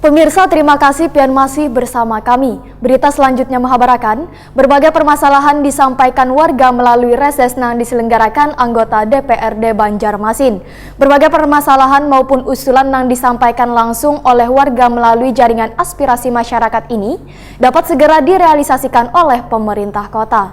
Pemirsa, terima kasih pian masih bersama kami. Berita selanjutnya menghabarkan, berbagai permasalahan disampaikan warga melalui reses yang diselenggarakan anggota DPRD Banjarmasin. Berbagai permasalahan maupun usulan yang disampaikan langsung oleh warga melalui jaringan aspirasi masyarakat ini dapat segera direalisasikan oleh pemerintah kota.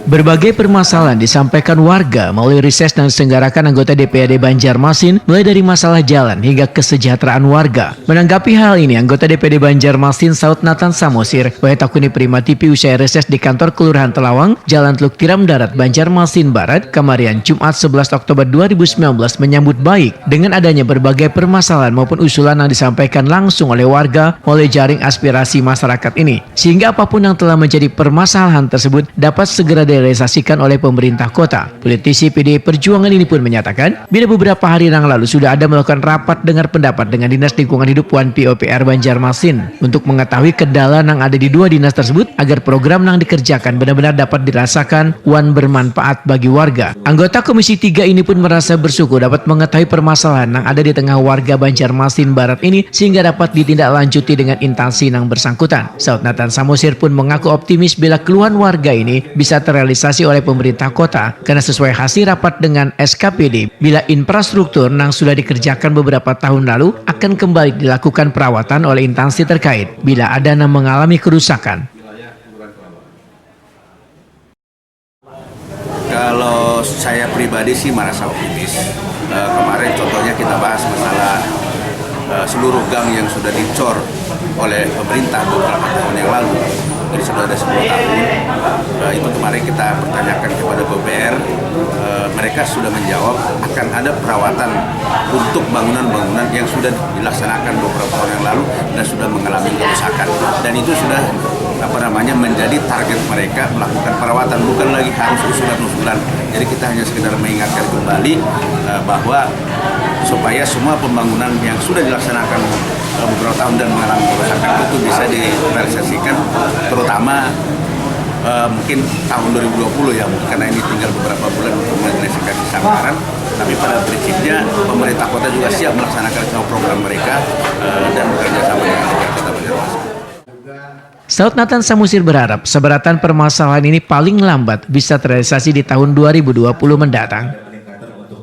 Berbagai permasalahan disampaikan warga melalui rises dan diselenggarakan anggota DPRD Banjarmasin, mulai dari masalah jalan hingga kesejahteraan warga. Menanggapi hal ini, anggota DPRD Banjarmasin Saud Nathan Samosir takuni Prima TV usai reses di kantor Kelurahan Telawang, Jalan Teluk Tiram Darat, Banjarmasin Barat, Kamarian Jumat 11 Oktober 2019 menyambut baik dengan adanya berbagai permasalahan maupun usulan yang disampaikan langsung oleh warga melalui jaring aspirasi masyarakat ini. Sehingga apapun yang telah menjadi permasalahan tersebut dapat segera direalisasikan oleh pemerintah kota. Politisi PDI Perjuangan ini pun menyatakan, bila beberapa hari yang lalu sudah ada melakukan rapat dengar pendapat dengan Dinas Lingkungan Hidup Wan PUPR Banjarmasin untuk mengetahui kendala yang ada di dua dinas tersebut agar program yang dikerjakan benar-benar dapat dirasakan Wan bermanfaat bagi warga. Anggota Komisi 3 ini pun merasa bersyukur dapat mengetahui permasalahan yang ada di tengah warga Banjarmasin Barat ini sehingga dapat ditindaklanjuti dengan instansi yang bersangkutan. Saud Nathan Samosir pun mengaku optimis bila keluhan warga ini bisa terrealisasi oleh pemerintah kota karena sesuai hasil rapat dengan SKPD bila infrastruktur yang sudah dikerjakan beberapa tahun lalu akan kembali dilakukan perawatan oleh instansi terkait bila ada yang mengalami kerusakan. Kalau saya pribadi sih merasa optimis. Kemarin contohnya kita bahas masalah seluruh gang yang sudah dicor oleh pemerintah beberapa tahun yang lalu. Jadi sudah ada 10 tahun. Itu kemarin kita pertanyakan kepada BPR. Mereka sudah menjawab akan ada perawatan untuk bangunan-bangunan yang sudah dilaksanakan beberapa tahun yang lalu dan sudah mengalami kerusakan. Dan itu sudah menjadi target mereka melakukan perawatan, bukan lagi harus usulan-usulan. Jadi kita hanya sekedar mengingatkan kembali bahwa supaya semua pembangunan yang sudah dilaksanakan beberapa tahun dan mengalami kerusakan itu bisa direalisasikan, terutama mungkin tahun 2020 ya, karena ini tinggal beberapa bulan untuk menyelesaikan anggaran. Tapi pada prinsipnya pemerintah kota juga siap melaksanakan semua program mereka dan bekerja sama dengan Kota Banjarmasin. Saud Nathan Samosir berharap seberatan permasalahan ini paling lambat bisa terrealisasi di tahun 2020 mendatang.